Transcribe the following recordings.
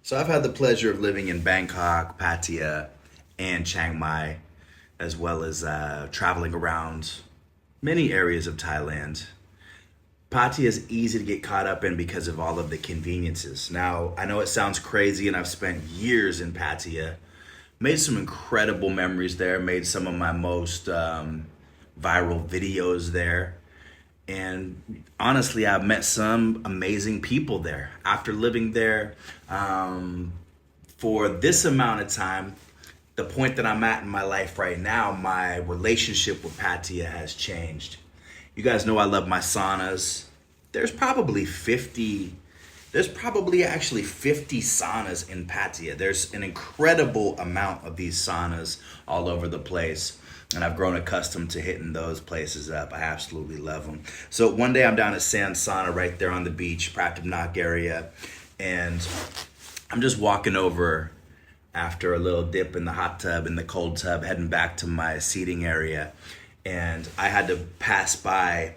So I've had the pleasure of living in Bangkok, Pattaya, and Chiang Mai, as well as traveling around many areas of Thailand. Pattaya is easy to get caught up in because of all of the conveniences. Now, I know it sounds crazy, and I've spent years in Pattaya, made some incredible memories there, made some of my most viral videos there. And honestly, I've met some amazing people there. After living there for this amount of time, the point that I'm at in my life right now, my relationship with Pattaya has changed. You guys know I love my saunas. There's probably 50, there's probably actually 50 saunas in Pattaya. There's an incredible amount of these saunas all over the place. And I've grown accustomed to hitting those places up. I absolutely love them. So one day I'm down at Sand Sauna right there on the beach, Pratumnak area. And I'm just walking over after a little dip in the hot tub, in the cold tub, heading back to my seating area. And I had to pass by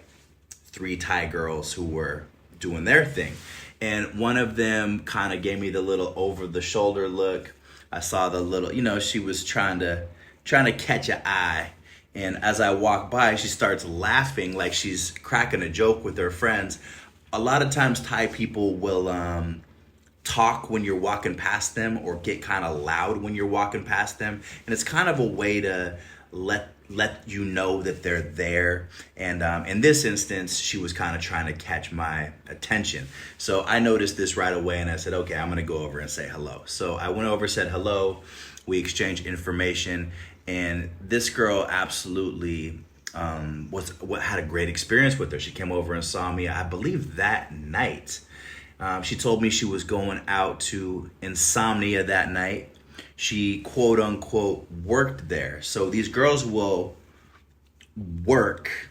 three Thai girls who were doing their thing. And one of them kind of gave me the little over the shoulder look. I saw the little, she was trying to catch an eye. And as I walk by, she starts laughing like she's cracking a joke with her friends. A lot of times Thai people will talk when you're walking past them or get kind of loud when you're walking past them. And it's kind of a way to let you know that they're there. And in this instance, she was kind of trying to catch my attention. So I noticed this right away and I said, okay, I'm going to go over and say hello. So I went over, said hello. We exchanged information. And this girl absolutely had a great experience with her. She came over and saw me, I believe, that night. She told me she was going out to Insomnia that night. She quote unquote worked there. So these girls will work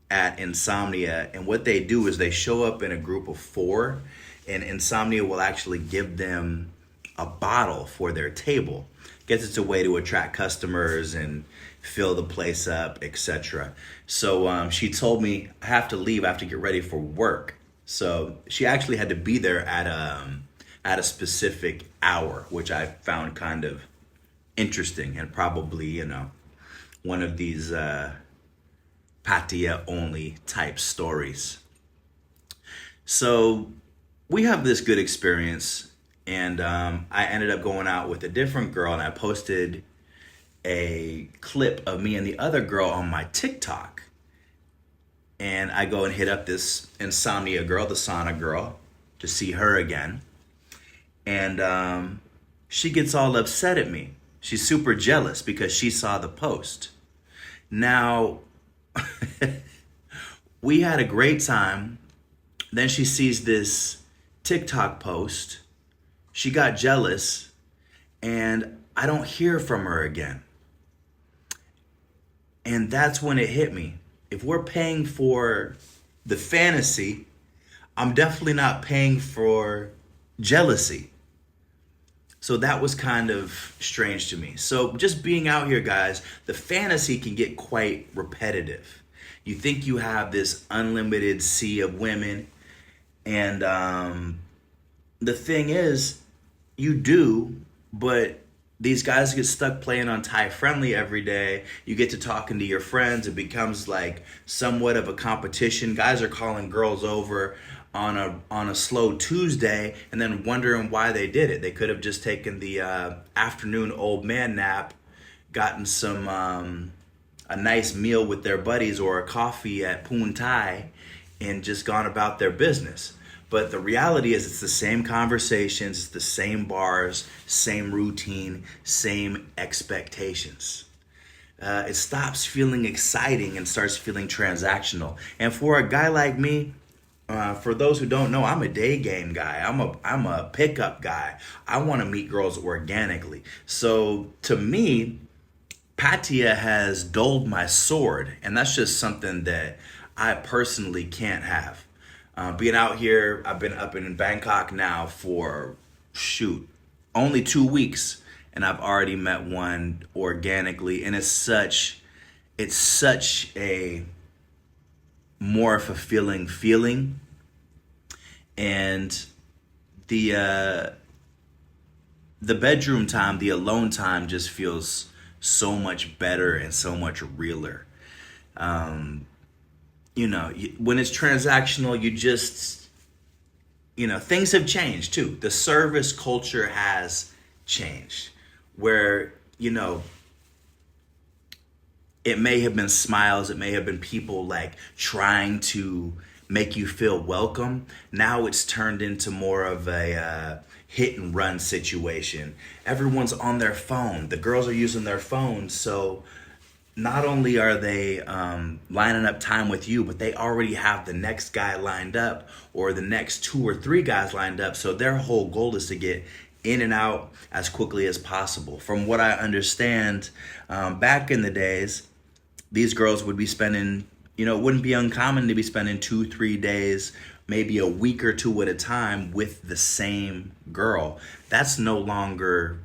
at Insomnia, and what they do is they show up in a group of four, and Insomnia will actually give them a bottle for their table. Guess it's a way to attract customers and fill the place up, etc. So she told me I have to leave. I have to get ready for work. So she actually had to be there at a specific hour, which I found kind of interesting and probably one of these Pattaya only type stories. So we have this good experience. And I ended up going out with a different girl, and I posted a clip of me and the other girl on my TikTok. And I go and hit up this Insomnia girl, the sauna girl, to see her again. And she gets all upset at me. She's super jealous because she saw the post. Now, we had a great time. Then she sees this TikTok post. She got jealous, and I don't hear from her again. And that's when it hit me. If we're paying for the fantasy, I'm definitely not paying for jealousy. So that was kind of strange to me. So just being out here, guys, the fantasy can get quite repetitive. You think you have this unlimited sea of women, and the thing is, you do, but these guys get stuck playing on Thai friendly every day. You get to talking to your friends. It becomes like somewhat of a competition. Guys are calling girls over on a slow Tuesday and then wondering why they did it. They could have just taken the afternoon old man nap, gotten some a nice meal with their buddies or a coffee at Poon Thai, and just gone about their business. But the reality is it's the same conversations, it's the same bars, same routine, same expectations. It stops feeling exciting and starts feeling transactional. And for a guy like me, for those who don't know, I'm a day game guy. I'm a pickup guy. I want to meet girls organically. So to me, Pattaya has dulled my sword, and that's just something that I personally can't have. Being out here, I've been up in Bangkok now for, only 2 weeks, and I've already met one organically, and it's such a more fulfilling feeling. And the the bedroom time, the alone time just feels so much better and so much realer. When it's transactional, things have changed too. The service culture has changed where, it may have been smiles, it may have been people like trying to make you feel welcome. Now it's turned into more of a hit and run situation. Everyone's on their phone. The girls are using their phones, so not only are they lining up time with you, but they already have the next guy lined up or the next 2 or 3 guys lined up. So their whole goal is to get in and out as quickly as possible. From what I understand, back in the days, these girls would be spending, it wouldn't be uncommon to be spending 2-3 days, maybe a week or 2 at a time with the same girl. That's no longer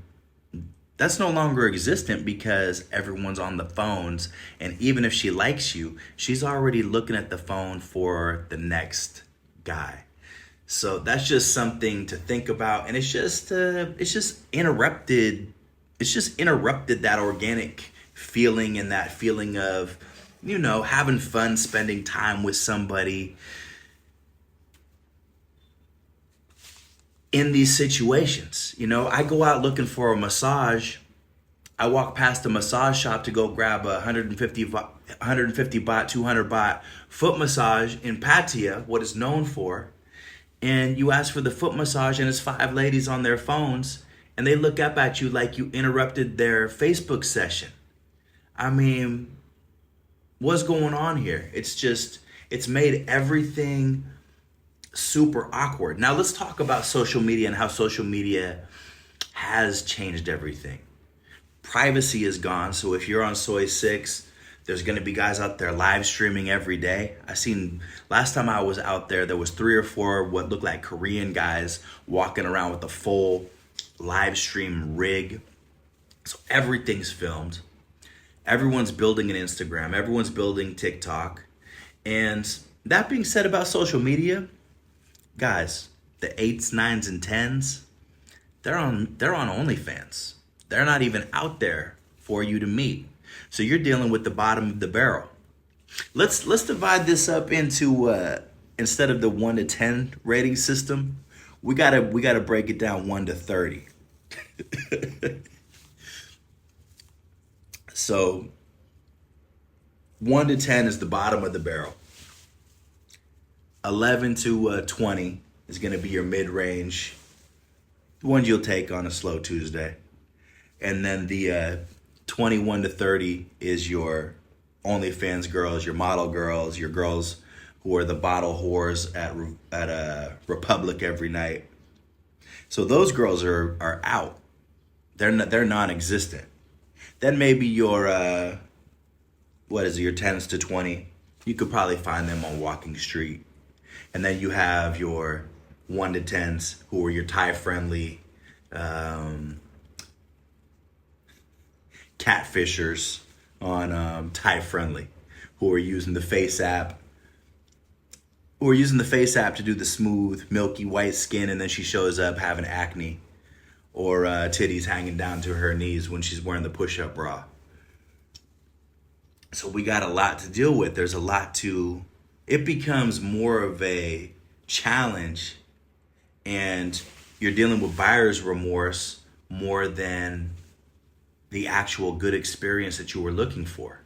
existent because everyone's on the phones. And even if she likes you, she's already looking at the phone for the next guy. So that's just something to think about. And it's just interrupted. It's just interrupted that organic feeling and that feeling of, having fun, spending time with somebody in these situations. I go out looking for a massage. I walk past a massage shop to go grab a 150 baht, 200 baht foot massage in Pattaya, what it's known for. And you ask for the foot massage and it's 5 ladies on their phones and they look up at you like you interrupted their Facebook session. I mean, what's going on here? It's made everything super awkward. Now let's talk about social media and how social media has changed everything. Privacy is gone. So if you're on Soy 6, there's going to be guys out there live streaming every day. Last time I was out there was 3 or 4 what looked like Korean guys walking around with a full live stream rig. So everything's filmed. Everyone's building an Instagram. Everyone's building TikTok. And that being said about social media, guys, the 8s, 9s, and 10s, they're on OnlyFans. They're not even out there for you to meet. So you're dealing with the bottom of the barrel. Let's divide this up into instead of the 1 to 10 rating system, we gotta break it down 1 to 30. So 1 to 10 is the bottom of the barrel. 11 to 20 is going to be your mid-range, the ones you'll take on a slow Tuesday. And then the 21 to 30 is your OnlyFans girls, your model girls, your girls who are the bottle whores at Republic every night. So those girls are out. They're non-existent. Then maybe your your 10s to 20. You could probably find them on Walking Street. And then you have your 1 to 10s who are your Thai friendly catfishers on Thai friendly, who are using the Face app. Who are using the Face app to do the smooth, milky white skin, and then she shows up having acne or titties hanging down to her knees when she's wearing the push-up bra. So we got a lot to deal with. There's a lot to... It becomes more of a challenge, and you're dealing with buyer's remorse more than the actual good experience that you were looking for.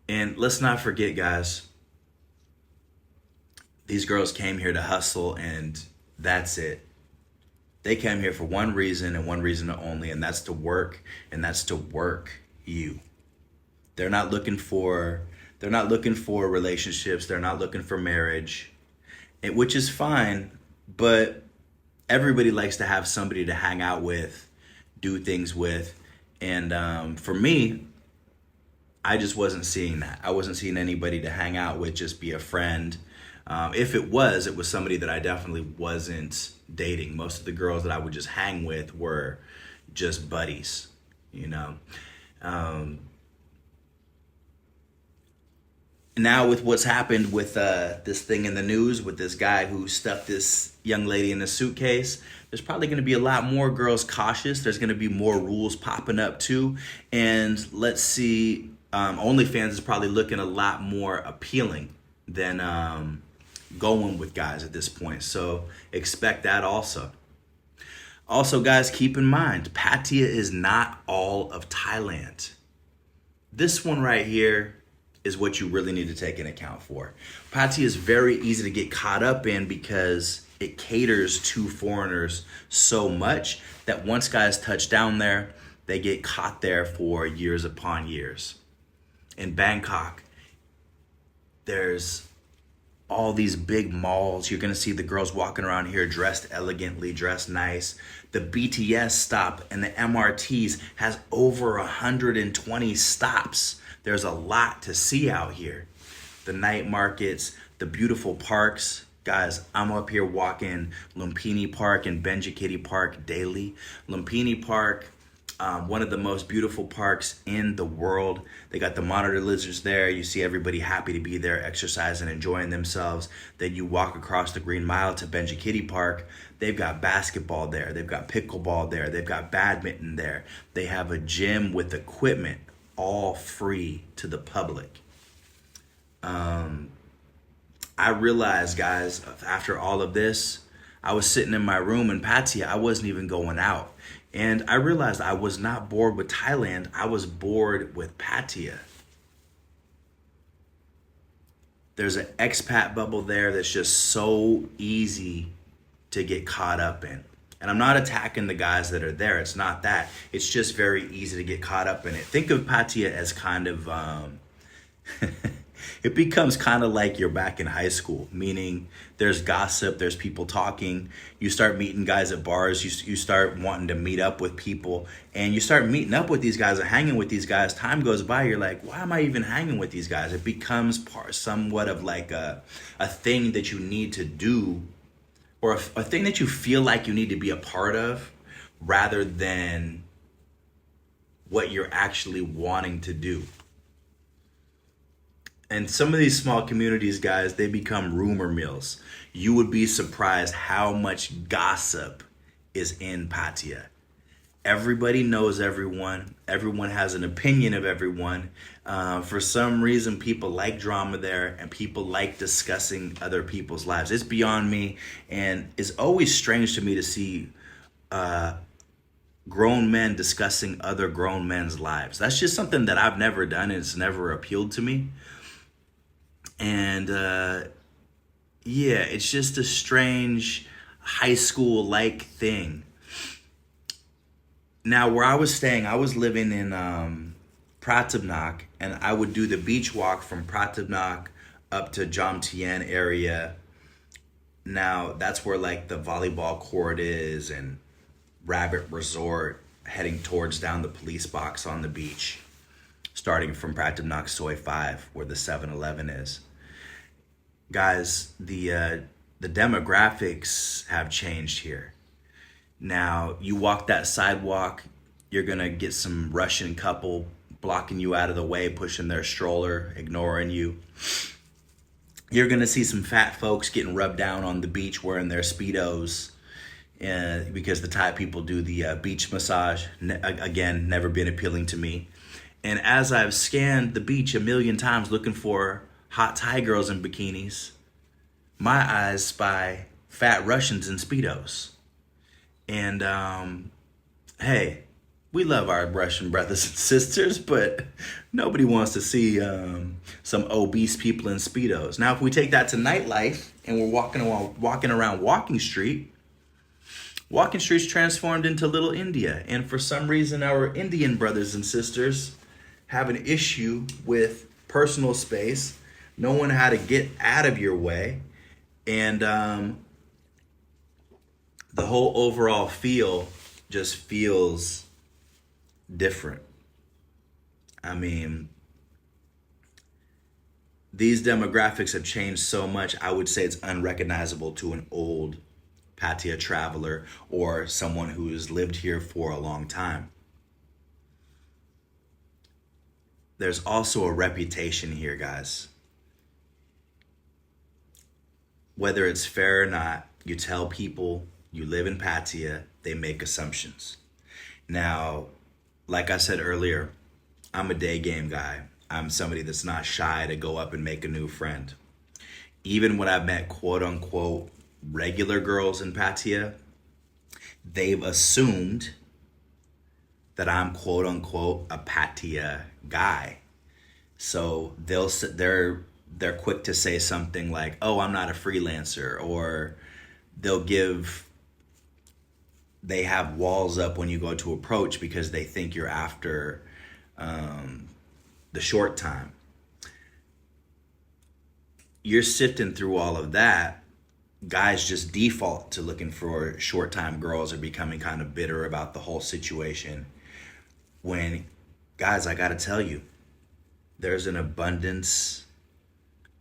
And let's not forget, guys, these girls came here to hustle, and that's it. They came here for one reason and one reason only, and that's to work, and that's to work you. They're not looking for relationships. They're not looking for marriage, which is fine, but everybody likes to have somebody to hang out with, do things with. And for me, I just wasn't seeing that. I wasn't seeing anybody to hang out with, just be a friend. If it was somebody that I definitely wasn't dating. Most of the girls that I would just hang with were just buddies, Now with what's happened with this thing in the news with this guy who stuffed this young lady in a suitcase, there's probably going to be a lot more girls cautious. There's going to be more rules popping up too. And let's see, OnlyFans is probably looking a lot more appealing than going with guys at this point. So expect that also. Also, guys, keep in mind, Pattaya is not all of Thailand. This one right here is what you really need to take into account for. Pattaya is very easy to get caught up in because it caters to foreigners so much that once guys touch down there, they get caught there for years upon years. In Bangkok, there's all these big malls. You're gonna see the girls walking around here dressed elegantly, dressed nice. The BTS stop and the MRTs has over 120 stops. There's a lot to see out here. The night markets, the beautiful parks. Guys, I'm up here walking Lumpini Park and Benjikiti Park daily. Lumpini Park, one of the most beautiful parks in the world. They got the monitor lizards there. You see everybody happy to be there, exercising, enjoying themselves. Then you walk across the Green Mile to Benjikiti Park. They've got basketball there. They've got pickleball there. They've got badminton there. They have a gym with equipment, all free to the public. I realized, guys, after all of this, I was sitting in my room in Pattaya. I wasn't even going out. And I realized I was not bored with Thailand. I was bored with Pattaya. There's an expat bubble there that's just so easy to get caught up in. And I'm not attacking the guys that are there. It's not that. It's just very easy to get caught up in it. Think of Pattaya as kind of, it becomes kind of like you're back in high school, meaning there's gossip, there's people talking. You start meeting guys at bars. You start wanting to meet up with people. And you start meeting up with these guys or hanging with these guys. Time goes by. You're like, why am I even hanging with these guys? It becomes somewhat of like a thing that you need to do, or a thing that you feel like you need to be a part of, rather than what you're actually wanting to do. And some of these small communities, guys, they become rumor mills. You would be surprised how much gossip is in Pattaya. Everybody knows everyone. Everyone has an opinion of everyone. For some reason, people like drama there, and people like discussing other people's lives. It's beyond me, and it's always strange to me to see grown men discussing other grown men's lives. That's just something that I've never done, and it's never appealed to me. And yeah, it's just a strange high school like thing. Now, where I was staying, I was living in Pratabnak, and I would do the beach walk from Pratabnak up to Jomtien area. Now, that's where like the volleyball court is, and Rabbit Resort, heading towards down the police box on the beach, starting from Pratabnak Soi 5, where the 7-Eleven is. Guys, the demographics have changed here. Now, you walk that sidewalk, you're gonna get some Russian couple blocking you out of the way, pushing their stroller, ignoring you. You're gonna see some fat folks getting rubbed down on the beach wearing their Speedos, because the Thai people do the beach massage. Again, never been appealing to me. And as I've scanned the beach a million times looking for hot Thai girls in bikinis, my eyes spy fat Russians in Speedos. And hey, we love our Russian brothers and sisters, but nobody wants to see some obese people in Speedos. Now, if we take that to Nightlife and we're walking around Walking Street's transformed into Little India. And for some reason, our Indian brothers and sisters have an issue with personal space, knowing how to get out of your way, and the whole overall feel just feels different. I mean, these demographics have changed so much, I would say it's unrecognizable to an old Pattaya traveler or someone who has lived here for a long time. There's also a reputation here, guys. whether it's fair or not, you tell people you live in Pattaya, they make assumptions. Now, like I said earlier, I'm a day game guy. I'm somebody that's not shy to go up and make a new friend. Even when I've met quote unquote regular girls in Pattaya, they've assumed that I'm quote unquote a Pattaya guy. So they're quick to say something like, "Oh, I'm not a freelancer," or they have walls up when you go to approach because they think you're after the short time. You're sifting through all of that. Guys just default to looking for short time girls or becoming kind of bitter about the whole situation. When, guys, I gotta tell you, there's an abundance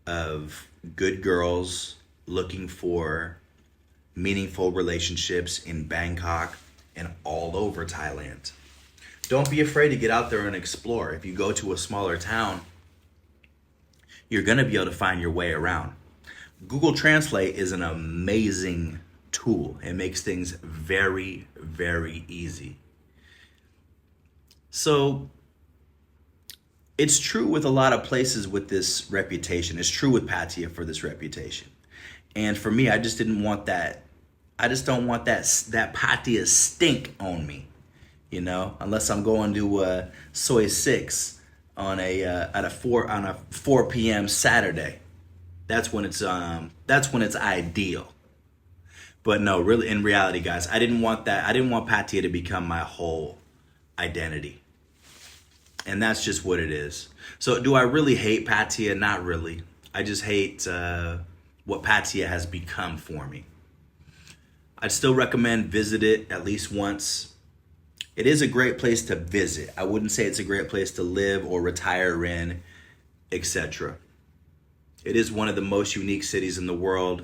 of good girls looking for meaningful relationships in Bangkok and all over Thailand. Don't be afraid to get out there and explore. If you go to a smaller town, you're gonna be able to find your way around. Google Translate is an amazing tool. It makes things very, very easy. So it's true with a lot of places with this reputation. It's true with Pattaya for this reputation. And for me, I just didn't want that. I just don't want that Pattaya stink on me, unless I'm going to Soy 6 on a 4 p.m. Saturday. That's when it's ideal. But no, really, in reality, guys, I didn't want that. I didn't want Pattaya to become my whole identity. And that's just what it is. So do I really hate Pattaya? Not really. I just hate what Pattaya has become for me. I'd still recommend visit it at least once. It is a great place to visit. I wouldn't say it's a great place to live or retire in, etc. It is one of the most unique cities in the world.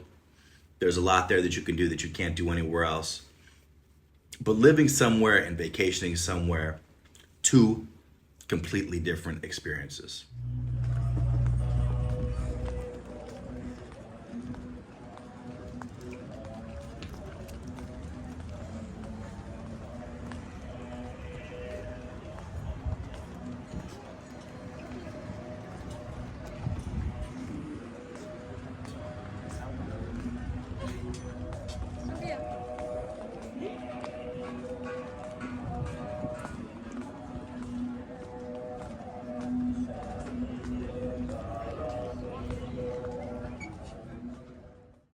There's a lot there that you can do that you can't do anywhere else. But living somewhere and vacationing somewhere, two completely different experiences.